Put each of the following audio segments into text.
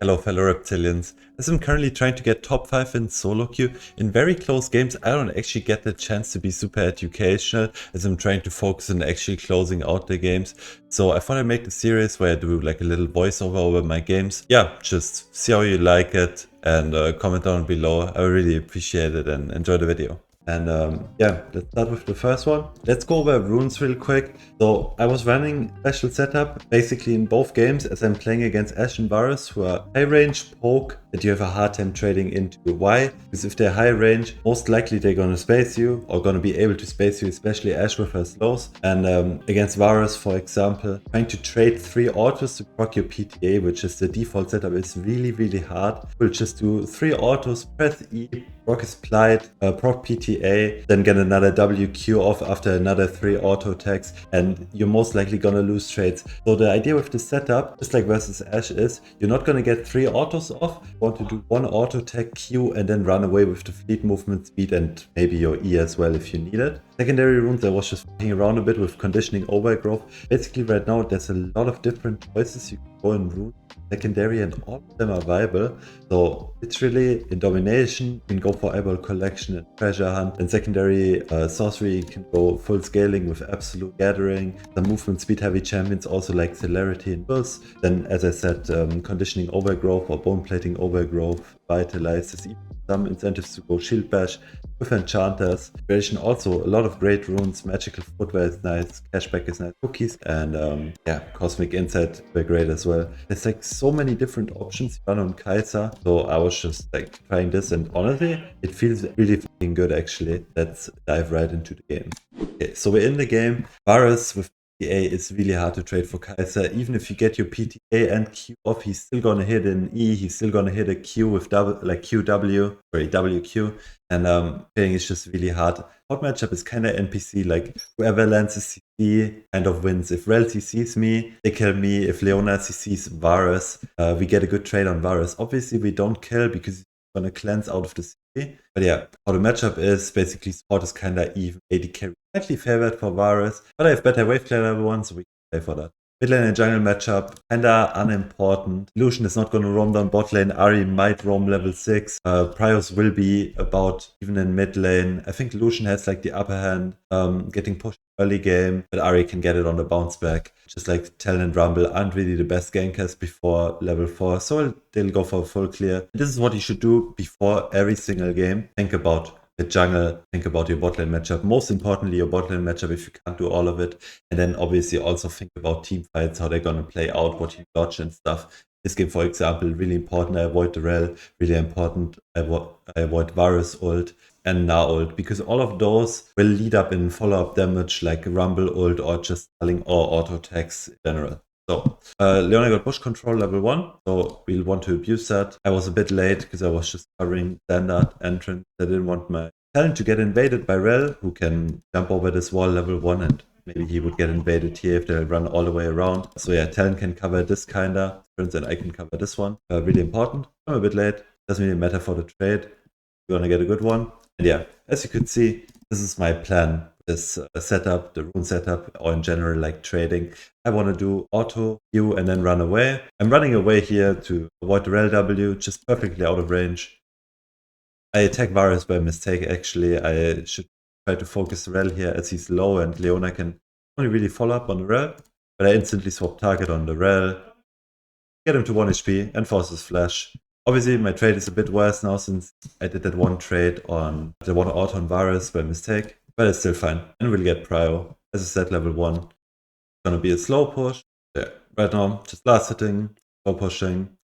Hello fellow reptilians. As I'm currently trying to get top 5 in solo queue, in very close games I don't actually get the chance to be super educational as I'm trying to focus on actually closing out the games. So I thought I'd make the series where I do like a little voiceover over my games. Yeah, just see how you like it and comment down below. I would really appreciate it and enjoy the video. And yeah, let's start with the first one. Let's go over runes real quick. So I was running special setup basically in both games as I'm playing against Ashe and Varus, who are high range poke that you have a hard time trading into. Why? Because if they're high range, most likely they're gonna space you or gonna be able to space you, especially Ashe with her slows. And against Varus, for example, trying to trade 3 autos to proc your PTA, which is the default setup, is really hard. We'll just do 3 autos, press E, proc his plight, proc PTA, then get another WQ off after another 3 auto attacks, and you're most likely gonna lose trades. So the idea with the setup, just like versus Ashe, is you're not gonna get 3 autos off. You want to do 1 auto attack, Q, and then run away with the fleet movement speed and maybe your E as well if you need it. Secondary runes, I was just playing around a bit with conditioning overgrowth. Basically right now there's a lot of different choices you can go in runes. Secondary, and all of them are viable. So literally in domination you can go for eyeball collection and treasure hunt, and secondary sorcery you can go full scaling with absolute gathering. Some movement speed heavy champions also like celerity and burst. Then as I said, conditioning overgrowth or bone plating overgrowth, vitalize. There's even some incentives to go shield bash with enchanters. Creation also a lot of great runes. Magical footwear is nice, cashback is nice, cookies, and yeah, cosmic insight were great as well. There's like so many different options run on Kai'Sa, so I was just like trying this, and honestly it feels really fucking good actually. Let's dive right into the game. Okay, so we're in the game. Varus with PTA is really hard to trade for Kai'Sa. Even if you get your PTA and Q off, he's still gonna hit an E, he's still gonna hit a Q with WQ, and playing is just really hard. Hot matchup is kinda NPC, like whoever lands a CC kind of wins. If Rel CCs me, they kill me. If Leona CCs Varus, we get a good trade on Varus. Obviously we don't kill because he's gonna cleanse out of the CC. But yeah, how the matchup is, basically support is kinda even. AD carry slightly favored for Varus, but I have better wave clear level 1, so we can play for that. Mid lane and jungle matchup, kinda unimportant. Illusion is not gonna roam down bot lane. Ahri might roam level 6. Prios will be about even in mid lane. I think Illusion has like the upper hand, getting pushed early game, but Ahri can get it on the bounce back. Just like Talon and Rumble aren't really the best gankers before level 4, so they'll go for a full clear. This is what you should do before every single game. Think about the jungle, think about your bot lane matchup. Most importantly, your bot lane matchup if you can't do all of it. And then obviously also think about team fights, how they're gonna play out, what you dodge and stuff. This game, for example, really important. I avoid the Rel, really important. I avoid Varus ult and Na ult, because all of those will lead up in follow-up damage like Rumble ult or just selling or auto attacks in general. So, Leona got bush control level 1, so we'll want to abuse that. I was a bit late because I was just covering standard entrance. I didn't want my Talon to get invaded by Rel, who can jump over this wall level 1, and maybe he would get invaded here if they run all the way around. So yeah, Talon can cover this kinda, and I can cover this one. Really important. I'm a bit late, doesn't really matter for the trade. We're gonna get a good one. And yeah, as you could see, this is my plan. This setup, the rune setup, or in general like trading. I want to do auto Q and then run away. I'm running away here to avoid the Rel W, just perfectly out of range. I attack Varus by mistake actually. I should try to focus the Rel here as he's low and Leona can only really follow up on the Rel. But I instantly swap target on the Rel, get him to 1 HP and force his flash. Obviously my trade is a bit worse now since I did that one trade on the one auto on Varus by mistake. But it's still fine, and we'll get prio. As I said, level 1. It's gonna be a slow push. Yeah, right now, just last hitting, slow pushing.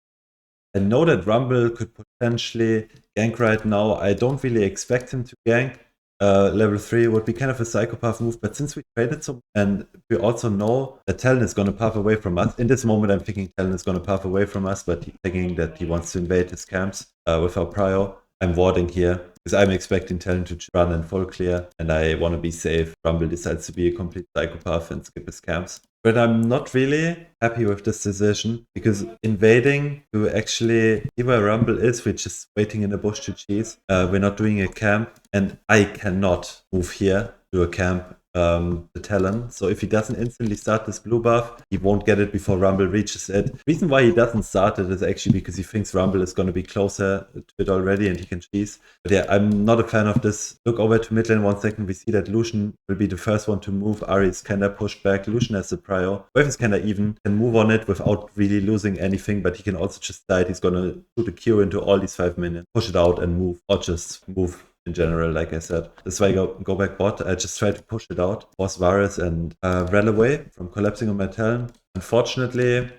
I know that Rumble could potentially gank right now. I don't really expect him to gank. Level 3 would be kind of a psychopath move, but since we traded so, and we also know that Talon is gonna path away from us. In this moment, I'm thinking Talon is gonna path away from us, but he's thinking that he wants to invade his camps with our prio. I'm warding here because I'm expecting Talon to run in full clear and I want to be safe. Rumble decides to be a complete psychopath and skip his camps. But I'm not really happy with this decision because invading to actually see where Rumble is, we're just waiting in the bush to cheese. We're not doing a camp and I cannot move here to a camp the Talon. So if he doesn't instantly start this blue buff, he won't get it before Rumble reaches it. Reason why he doesn't start it is actually because he thinks Rumble is going to be closer to it already and he can cheese. But yeah, I'm not a fan of this. Look over to mid lane 1 second. We see that Lucian will be the first one to move. Ahri is kinda pushed back. Lucian has the prio. Wave is kinda even. Can move on it without really losing anything, but he can also just die. He's gonna shoot a Q into all these 5 minions, push it out and move, or just move in general, like I said. That's why I go back bot. I just try to push it out, force Varus and Rel away from collapsing on my Talon. Unfortunately,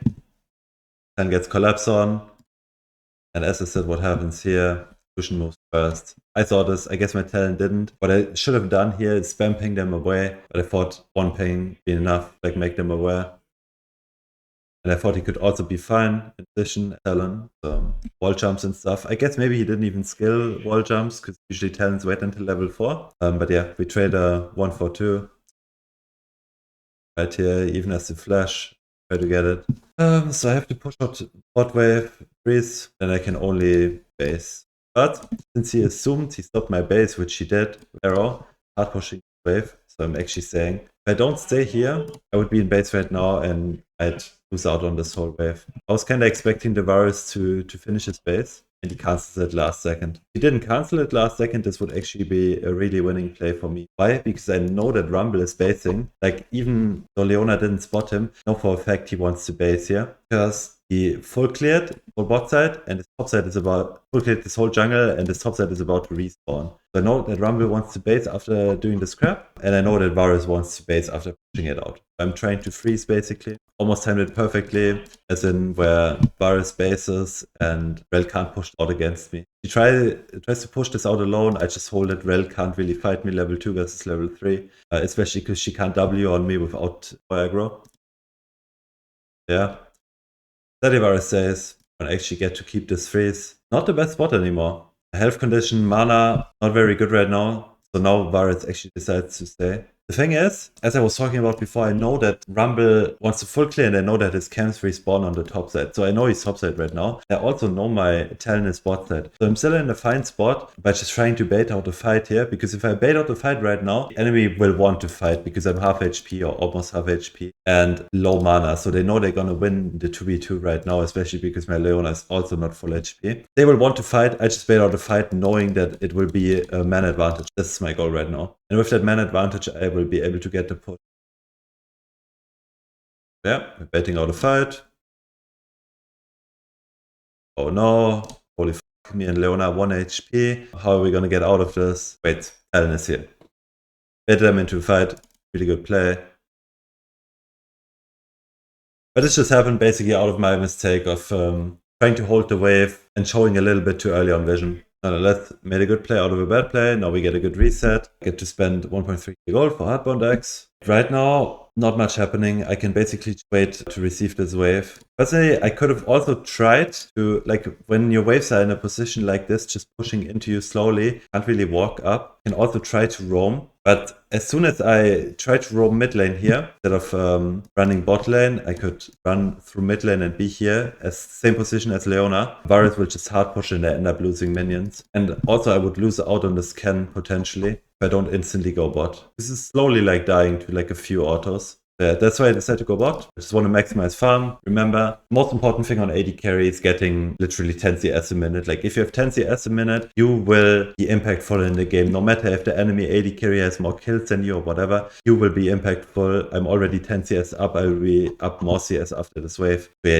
Talon gets collapse on. And as I said, what happens here? Lucian moves first. I saw this. I guess my Talon didn't. What I should have done here is spam ping them away. But I thought one ping be enough, like make them aware. And I thought he could also be fine in addition, Talon. So wall jumps and stuff. I guess maybe he didn't even skill wall jumps because usually Talons wait until level 4. But yeah, we trade a 1-4-2. Right here, even as the flash, try to get it. So I have to push out bot wave, freeze, then I can only base. But since he assumed he stopped my base, which he did, arrow, hard pushing wave. So I'm actually saying, if I don't stay here, I would be in base right now and I'd lose out on this whole wave. I was kind of expecting the Varus to finish his base, and he cancels it last second. If he didn't cancel it last second, this would actually be a really winning play for me. Why? Because I know that Rumble is basing. Like, even though Leona didn't spot him, I know for a fact he wants to base here. Because he full cleared full bot side, and his top side is about full cleared this whole jungle, and his top side is about to respawn. So I know that Rumble wants to base after doing the scrap, and I know that Varus wants to base after pushing it out. I'm trying to freeze basically. Almost timed it perfectly, as in where Varus bases and Rel can't push it out against me. He tries to push this out alone. I just hold it. Rel can't really fight me level 2 versus level 3, especially because she can't W on me without aggro. Yeah. Varus says, I actually get to keep this freeze. Not the best spot anymore. Health condition, mana, not very good right now. So now Varus actually decides to stay. The thing is, as I was talking about before, I know that Rumble wants to full clear and I know that his camps respawn on the top side. So I know he's top side right now. I also know my Talon is bot side. So I'm still in a fine spot by just trying to bait out the fight here. Because if I bait out the fight right now, the enemy will want to fight because I'm half HP or almost half HP and low mana. So they know they're going to win the 2v2 right now, especially because my Leona is also not full HP. They will want to fight. I just bait out the fight knowing that it will be a man advantage. This is my goal right now. And with that man advantage, I will be able to get the push. Yeah, we're betting out a fight. Oh no. Holy fuck, me and Leona 1 HP. How are we gonna get out of this? Wait, Talon is here. Bet them into a fight. Really good play. But this just happened basically out of my mistake of trying to hold the wave and showing a little bit too early on vision. Let's made a good play out of a bad play. Now we get a good reset. Get to spend 1.3 gold for Hardbound X. Right now, not much happening. I can basically wait to receive this wave. Personally, I could have also tried to, like, when your waves are in a position like this, just pushing into you slowly, can't really walk up. You can also try to roam. But as soon as I try to roam mid lane here, instead of running bot lane, I could run through mid lane and be here as same position as Leona. Varus will just hard push and I end up losing minions. And also I would lose out on the scan potentially if I don't instantly go bot. This is slowly like dying to like a few autos. Yeah, that's why I decided to go bot. I just want to maximize farm. Remember, most important thing on AD carry is getting literally 10 CS a minute. Like, if you have 10 CS a minute, you will be impactful in the game. No matter if the enemy AD carry has more kills than you or whatever, you will be impactful. I'm already 10 CS up. I will be up more CS after this wave. So yeah,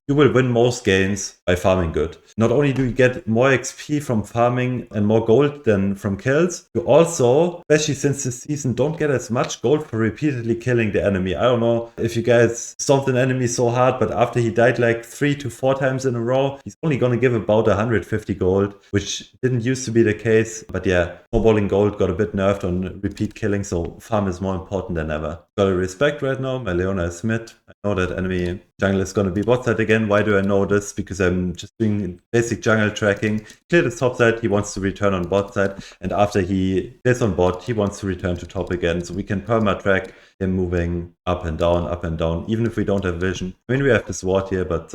you will win most games by farming good. Not only do you get more XP from farming and more gold than from kills, you also, especially since this season, don't get as much gold for repeatedly killing the enemy. I don't know if you guys stomped an enemy so hard, but after he died like 3 to 4 times in a row, he's only gonna give about 150 gold, which didn't used to be the case. But yeah, snowballing gold got a bit nerfed on repeat killing, so farm is more important than ever. Gotta respect right now, my Leona is mid. I know that enemy jungle is gonna be bot side again. Why do I know this? Because I'm just doing basic jungle tracking. Cleared his top side, he wants to return on bot side, and after he clears on bot, he wants to return to top again. So we can perma track him moving up and down, even if we don't have vision. I mean, we have this ward here, but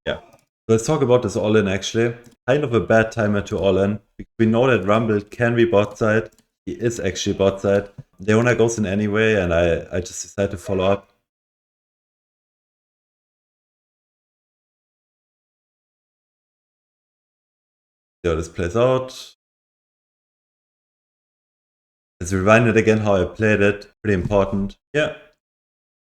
yeah. Let's talk about this all-in actually. Kind of a bad timer to all-in. We know that Rumble can be bot side. He is actually bot side. Leona goes in anyway, and I just decide to follow up. See how this plays out. Let's rewind it again how I played it. Pretty important. Yeah.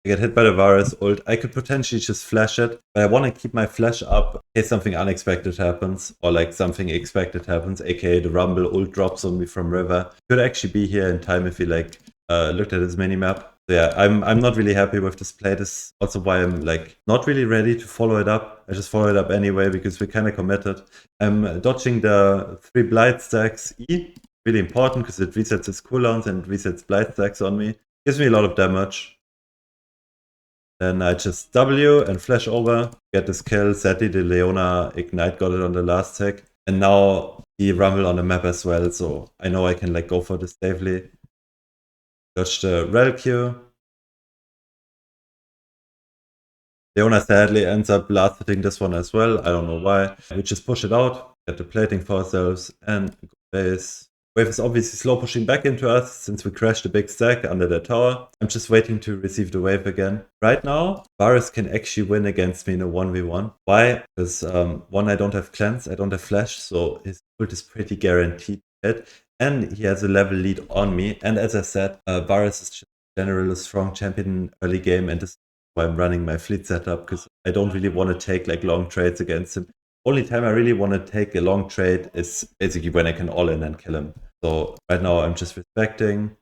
I get hit by the virus ult. I could potentially just flash it, but I want to keep my flash up in case something unexpected happens, or like something expected happens, aka the Rumble ult drops on me from River. Could actually be here in time if he like looked at his minimap. So yeah, I'm not really happy with this play. This is also why I'm like not really ready to follow it up. I just follow it up anyway because we're kind of committed. I'm dodging the 3 Blight stacks E. Really important because it resets his cooldowns and resets Blight stacks on me. Gives me a lot of damage. Then I just W and flash over, get this kill. Sadly, the Leona Ignite got it on the last tick. And now he rumble on the map as well, so I know I can like go for this safely. Dodge the rel Q. Leona sadly ends up last hitting this one as well. I don't know why. We just push it out, get the plating for ourselves, and go base. Wave is obviously slow pushing back into us since we crashed a big stack under the tower. I'm just waiting to receive the wave again. Right now, Varus can actually win against me in a 1v1. Why? Because one, I don't have cleanse, I don't have flash, so his ult is pretty guaranteed to hit. And he has a level lead on me. And as I said, Varus is just in general a strong champion in early game, and this is why I'm running my fleet setup, because I don't really want to take like long trades against him. Only time I really want to take a long trade is basically when I can all in and kill him. So right now I'm just respecting,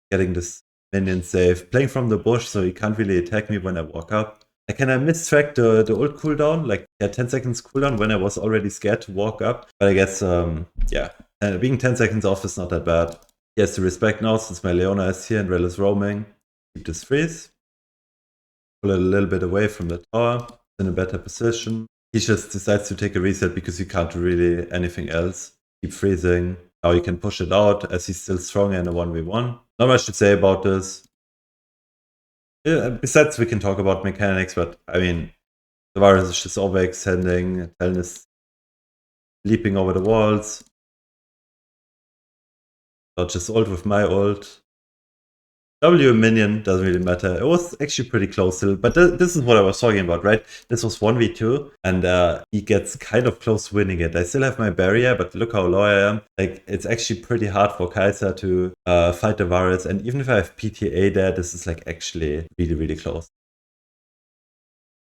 getting this minion safe, playing from the bush so he can't really attack me when I walk up. I kind of mistracked the ult cooldown, like 10 seconds cooldown when I was already scared to walk up. But I guess, yeah, being 10 seconds off is not that bad. He has to respect now since my Leona is here and Rel is roaming. Keep this freeze. Pull it a little bit away from the tower, in a better position. He just decides to take a reset because he can't do really anything else. Keep freezing. Now he can push it out as he's still stronger in a 1v1. Not much to say about this. Yeah, besides, we can talk about mechanics, but I mean, the virus is just overextending. Talon is leaping over the walls. Not just ult with my ult. W minion doesn't really matter. It was actually pretty close still, but this is what I was talking about, right? This was 1v2, and he gets kind of close to winning it. I still have my barrier, but look how low I am. Like, it's actually pretty hard for Kai'Sa to fight the virus, and even if I have PTA there, this is like actually really, really close.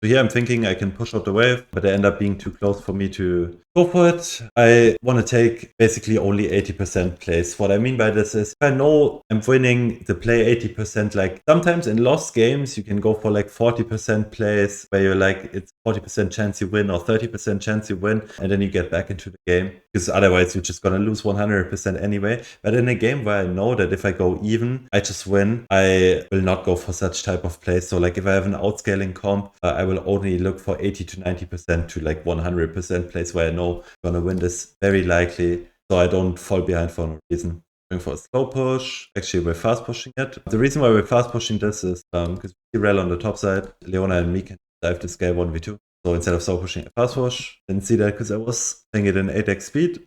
So here I'm thinking I can push out the wave, but I end up being too close for me to go for it. I want to take basically only 80% plays. What I mean by this is, if I know I'm winning the play 80%, like sometimes in lost games, you can go for like 40% plays where you're like, it's 40% chance you win or 30% chance you win, and then you get back into the game. Because otherwise you're just going to lose 100% anyway. But in a game where I know that if I go even, I just win, I will not go for such type of plays. So like if I have an outscaling comp, I will only look for 80 to 90% to like 100% plays where I know I'm gonna win this very likely, so I don't fall behind for no reason. Going for a slow push. Actually, we're fast pushing it. The reason why we're fast pushing this is because we see Rel on the top side. Leona and me can dive this guy 1v2. So instead of slow pushing, a fast push. Didn't see that because I was playing it in 8x speed.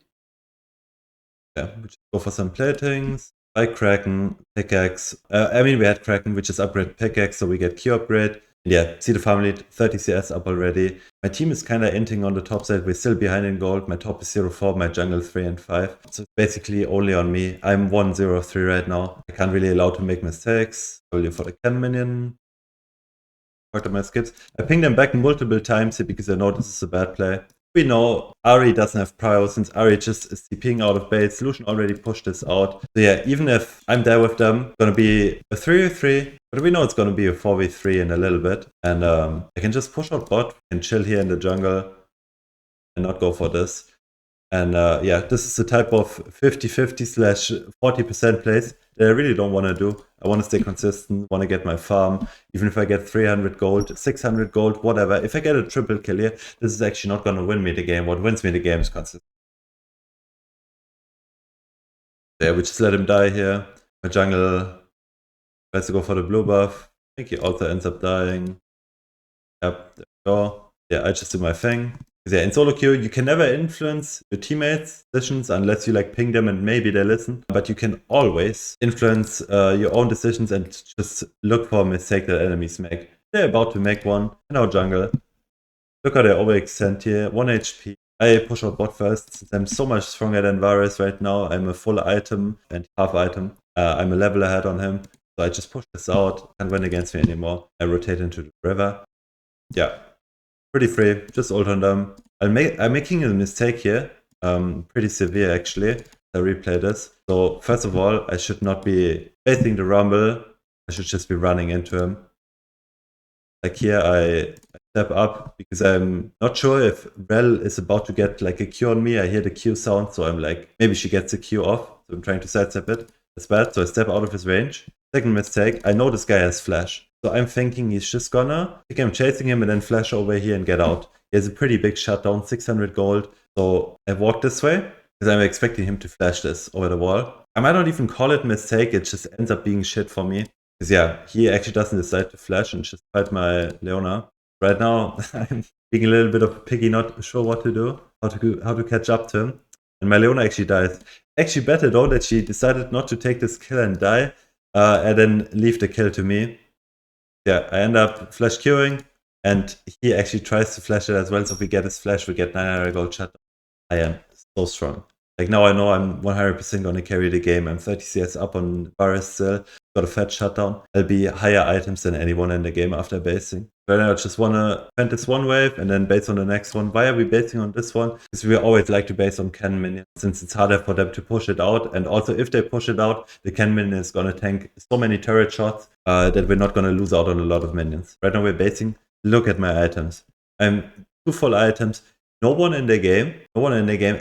Yeah, we just go for some platings. By Kraken, pickaxe. I mean, we had Kraken, which is upgrade pickaxe, so we get Q upgrade. Yeah, see the farm lead, 30 CS up already. My team is kind of inting on the top side. We're still behind in gold. My top is 0-4, my jungle 3 and 5. So it's basically only on me. I'm 1-0-3 right now. I can't really allow to make mistakes. W for the chem minion. After my skips. I pinged them back multiple times here because I know this is a bad play. We know Ari doesn't have prio since Ari just is TPing out of bait. Solution already pushed this out. So yeah, even if I'm there with them, it's gonna be a 3v3, but we know it's gonna be a 4v3 in a little bit. And I can just push out bot and chill here in the jungle and not go for this. And yeah, this is the type of 50-50 / 40% plays that I really don't want to do. I want to stay consistent, want to get my farm. Even if I get 300 gold, 600 gold, whatever. If I get a triple kill here, this is actually not going to win me the game. What wins me the game is consistency. Yeah, we just let him die here. My jungle tries to go for the blue buff. I think he also ends up dying. Yep, there we go. Yeah, I just do my thing. Yeah, in solo queue, you can never influence your teammates' decisions unless you like ping them and maybe they listen. But you can always influence your own decisions and just look for a mistake that enemies make. They're about to make one in our jungle. Look how they overextend here. 1 HP. I push out bot first since I'm so much stronger than Varus right now. I'm a full item and half item. I'm a level ahead on him. So I just push this out. Can't win against me anymore. I rotate into the river. Yeah. Pretty free. Just ult on them. I'm making a mistake here. Pretty severe actually. I replay this. So first of all, I should not be facing the rumble. I should just be running into him. Like here, I step up because I'm not sure if Rel is about to get like a Q on me. I hear the Q sound, so I'm like, maybe she gets the Q off. So I'm trying to sidestep it. That's bad. So I step out of his range. Second mistake, I know this guy has flash. So I'm thinking he's just gonna think I'm chasing him and then flash over here and get out. He has a pretty big shutdown, 600 gold. So I walk this way because I'm expecting him to flash this over the wall. I might not even call it mistake. It just ends up being shit for me. Because yeah, he actually doesn't decide to flash and just fight my Leona. Right now, I'm being a little bit of a piggy, not sure what to do, how to catch up to him. And my Leona actually dies. Actually better though that she decided not to take this kill and die, and then leave the kill to me. Yeah, I end up flash queuing, and he actually tries to flash it as well. So if we get his flash, we get 900 gold shut. I am so strong. Like now I know I'm 100% gonna carry the game. I'm 30 CS up on Varus still. Got a fat shutdown. I'll be higher items than anyone in the game after basing. Right now I just wanna defend this one wave and then base on the next one. Why are we basing on this one? Because we always like to base on cannon minions since it's harder for them to push it out. And also if they push it out, the cannon minion is gonna tank so many turret shots that we're not gonna lose out on a lot of minions. Right now we're basing. Look at my items. I'm 2 full items. No one in the game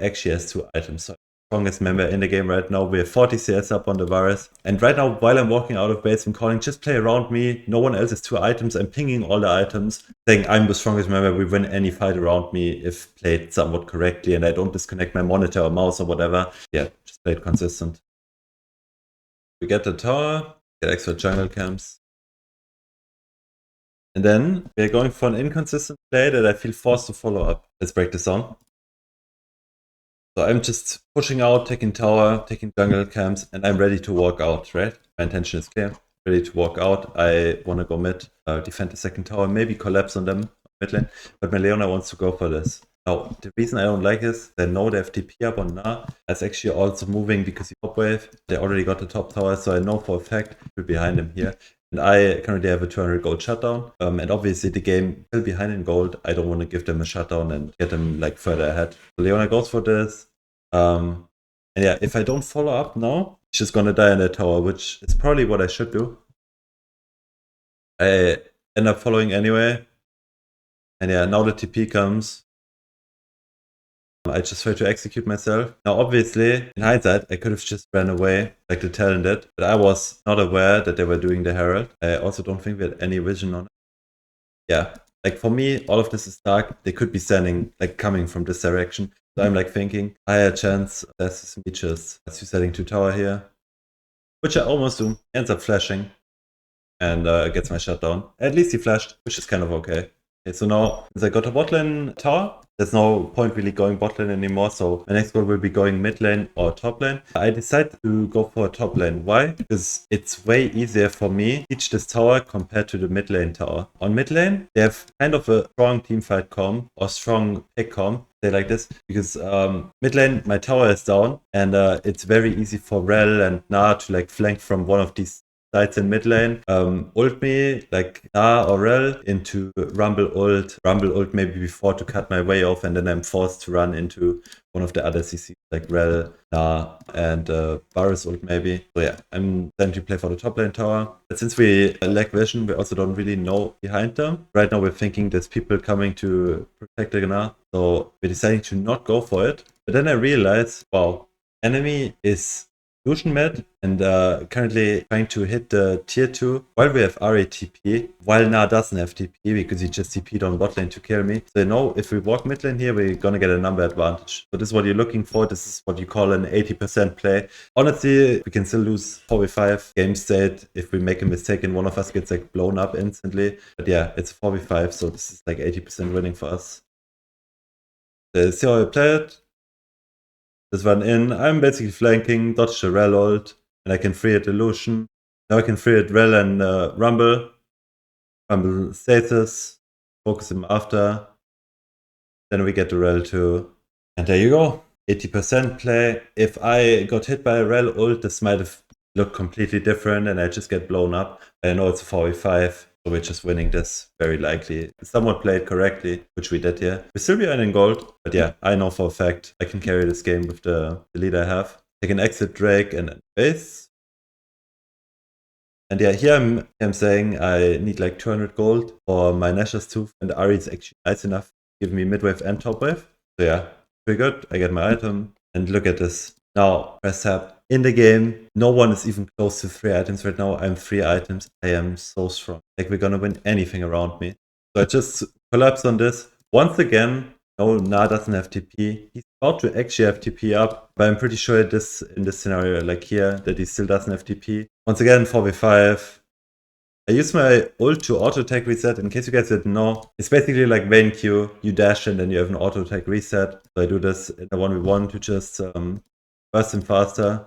actually has 2 items. So strongest member in the game right now. We have 40 CS up on the Varus. And right now, while I'm walking out of base, I'm calling, just play around me. No one else has 2 items. I'm pinging all the items, saying I'm the strongest member. We win any fight around me if played somewhat correctly and I don't disconnect my monitor or mouse or whatever. Yeah, just play it consistent. We get the tower, get extra jungle camps. And then we're going for an inconsistent play that I feel forced to follow up. Let's break this down. So I'm just pushing out, taking tower, taking jungle camps, and I'm ready to walk out, right? My intention is clear. Ready to walk out. I want to go mid, defend the second tower, maybe collapse on them mid lane. But my Leona wants to go for this. Now, the reason I don't like is they know they have TP up on Na. That's actually also moving because he top wave. They already got the top tower, so I know for a fact we're behind him here. And I currently have a 200 gold shutdown. And obviously the game still behind in gold. I don't want to give them a shutdown and get them like further ahead. So Leona goes for this. And yeah, if I don't follow up now, she's just gonna die in that tower, which is probably what I should do. I end up following anyway. And yeah, now the TP comes. I just try to execute myself. Now, obviously, in hindsight, I could have just ran away like the Talon did, but I was not aware that they were doing the Herald. I also don't think we had any vision on it. Yeah, like for me, all of this is dark. They could be standing, like coming from this direction. So I'm like thinking, higher chance there's me just setting to tower here, which I almost do. Ends up flashing and gets my shutdown. At least he flashed, which is kind of okay. Okay, so now, since I got a bot lane tower, there's no point really going bot lane anymore, so my next goal will be going mid lane or top lane. I decided to go for a top lane. Why? Because it's way easier for me to teach this tower compared to the mid lane tower. On mid lane, they have kind of a strong teamfight comp or strong pick comp, say like this, because mid lane, my tower is down, and it's very easy for Rel and Na to like flank from one of these sides in mid lane, ult me like Na or Rel into Rumble ult maybe before to cut my way off, and then I'm forced to run into one of the other CCs like Rel, Na, and Varus ult maybe. So yeah, I'm then to play for the top lane tower. But since we lack vision, we also don't really know behind them. Right now we're thinking there's people coming to protect the Na, so we're deciding to not go for it. But then I realized, wow, enemy is Lucian mid and currently trying to hit the tier 2 while we have RATP, while Na doesn't have TP because he just TP'd on bot lane to kill me. So you know, if we walk mid lane here, we're gonna get a number advantage. So this is what you're looking for. This is what you call an 80% play. Honestly, we can still lose 4v5 game state if we make a mistake and one of us gets like blown up instantly. But yeah, it's 4v5, so this is like 80% winning for us. See how I play it? This one in. I'm basically flanking, dodge the Rel ult, and I can free it Illusion. Now I can free it Rel and Rumble. Rumble status. Focus him after. Then we get the Rel too. And there you go. 80% play. If I got hit by a Rel ult, this might have looked completely different and I just get blown up. I know it's a 4v5, so we're just winning this very likely. Someone played correctly, which we did here. We're still behind in gold, but yeah, I know for a fact I can carry this game with the lead I have. I can exit Drake and then base. And yeah, here I'm saying I need like 200 gold for my Nashor's Tooth, and Ari is actually nice enough to give me mid wave and top wave. So yeah, pretty good. I get my item, and look at this. Now, press tab. In the game, no one is even close to 3 items right now. I'm 3 items. I am so strong. Like, we're gonna win anything around me. So I just collapse on this. Once again, no, Na doesn't have TP. He's about to actually have TP up, but I'm pretty sure in this scenario, like here, that he still doesn't have TP. Once again, 4v5. I use my ult to auto-attack reset. In case you guys didn't know, it's basically like Vayne Q. You dash and then you have an auto-attack reset. So I do this in a 1v1 to just burst him faster.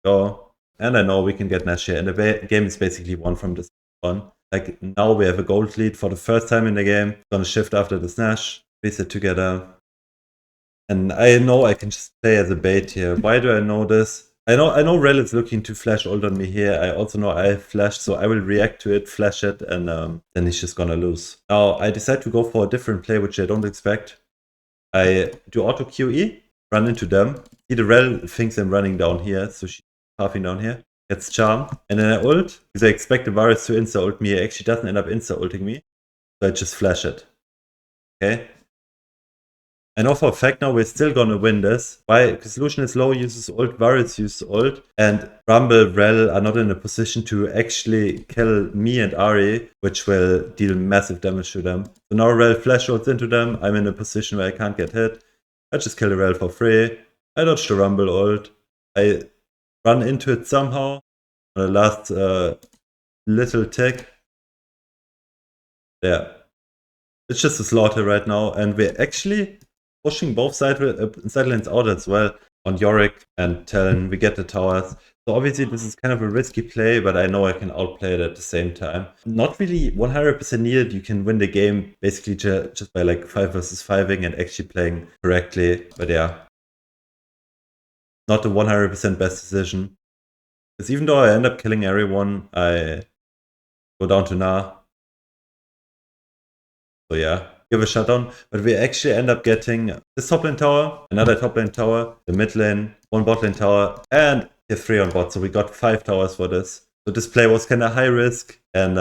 Go. And I know we can get Nash here. And the game is basically won from this one. Like, now we have a gold lead for the first time in the game. Gonna shift after this Nash. Reset together. And I know I can just play as a bait here. Why do I know this? I know Rel is looking to flash ult on me here. I also know I have flash, so I will react to it, flash it, and then he's just gonna lose. Now, I decide to go for a different play, which I don't expect. I do auto QE, run into them. See, the Rel thinks I'm running down here, so she's halfing down here. Gets charmed. And then I ult, because I expect the virus to insta-ult me. It actually doesn't end up insta-ulting me. So I just flash it. Okay? I know for a fact now we're still gonna win this. Why? Because Lucian is low, uses ult, Varus uses ult, and Rumble, Rel are not in a position to actually kill me and Ari, which will deal massive damage to them. So now Rel flash ults into them, I'm in a position where I can't get hit. I just kill the Rel for free. I dodge the Rumble ult. I run into it somehow on the last little tick. There. It's just a slaughter right now, and we're actually pushing both side lanes out as well on Yorick and Talon. We get the towers. So obviously this is kind of a risky play, but I know I can outplay it at the same time. Not really 100% needed. You can win the game basically just by like 5 versus 5ing and actually playing correctly. But yeah, not the 100% best decision. Because even though I end up killing everyone, I go down to Na. So yeah, give a shutdown. But we actually end up getting this top lane tower, another top lane tower, the mid lane, 1 bot lane tower, and tier 3 on bot. So we got 5 towers for this. So this play was kind of high risk, and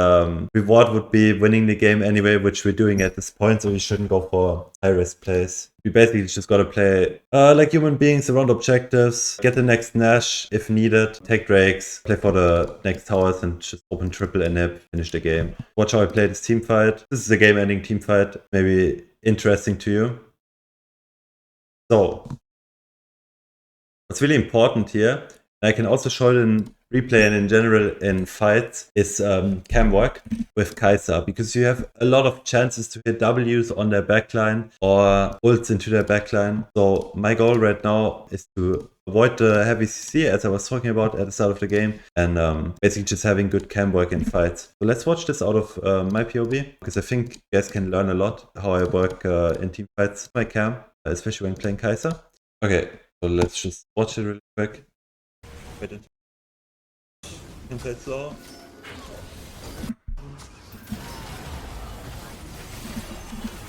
reward would be winning the game anyway, which we're doing at this point, so we shouldn't go for high risk plays. We basically just gotta play like human beings around objectives, get the next Nash if needed, take Drakes, play for the next towers, and just open triple inhib, finish the game. Watch how I play this team fight. This is a game-ending team fight, maybe interesting to you. So, what's really important here, and I can also show it in replay and in general in fights, is cam work with Kai'Sa, because you have a lot of chances to hit W's on their backline or ults into their backline. So my goal right now is to avoid the heavy CC, as I was talking about at the start of the game, and basically just having good cam work in fights. So let's watch this out of my POV, because I think you guys can learn a lot how I work in team fights with my cam, especially when playing Kai'Sa. Okay, so let's just watch it really quick. Wait until can play it slow.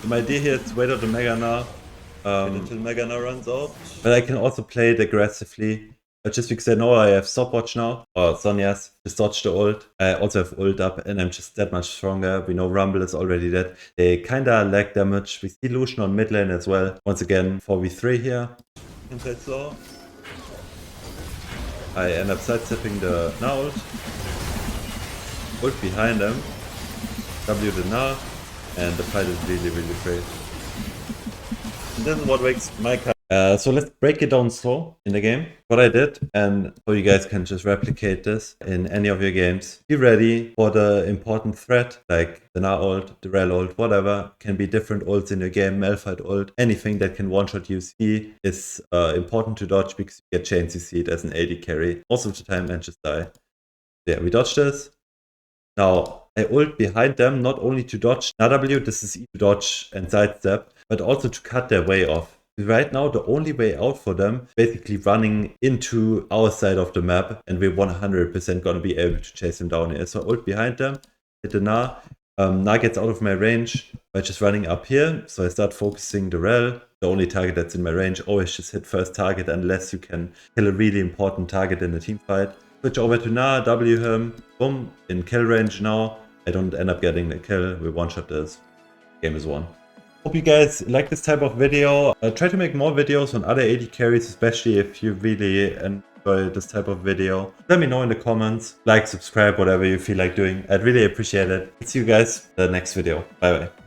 So my idea here is to wait out the Mega now until Mega now runs out. But I can also play it aggressively. Just because I know I have stopwatch now, or Sonya's, just dodge the ult. I also have ult up and I'm just that much stronger. We know Rumble is already dead. They kinda lack damage. We see Lucian on mid lane as well. Once again, 4v3 here. Can play it slow. I end up sidestepping the Na ult. Ult behind them. W the Na. And the fight is really, really great. And this is what makes my So let's break it down slow in the game, what I did, and so you guys can just replicate this in any of your games. Be ready for the important threat, like the Na ult, the Rel ult, whatever. Can be different ults in your game, Malphite ult, anything that can one-shot UC is important to dodge because you get chain CC'd as an AD carry most of the time and just die. Yeah, we dodged this. Now, I ult behind them not only to dodge W, this is easy to dodge and sidestep, but also to cut their way off. Right now, the only way out for them is basically running into our side of the map, and we're 100% gonna be able to chase them down here. So I ult behind them, hit the Na. Na gets out of my range by just running up here, so I start focusing the Rel. The only target that's in my range, always just hit first target unless you can kill a really important target in a team fight. Switch over to Na, W him, boom, in kill range now. I don't end up getting the kill, we one-shot this. Game is won. Hope you guys like this type of video. I'll try to make more videos on other AD carries, especially if you really enjoy this type of video. Let me know in the comments. Like, subscribe, whatever you feel like doing. I'd really appreciate it. See you guys in the next video. Bye bye.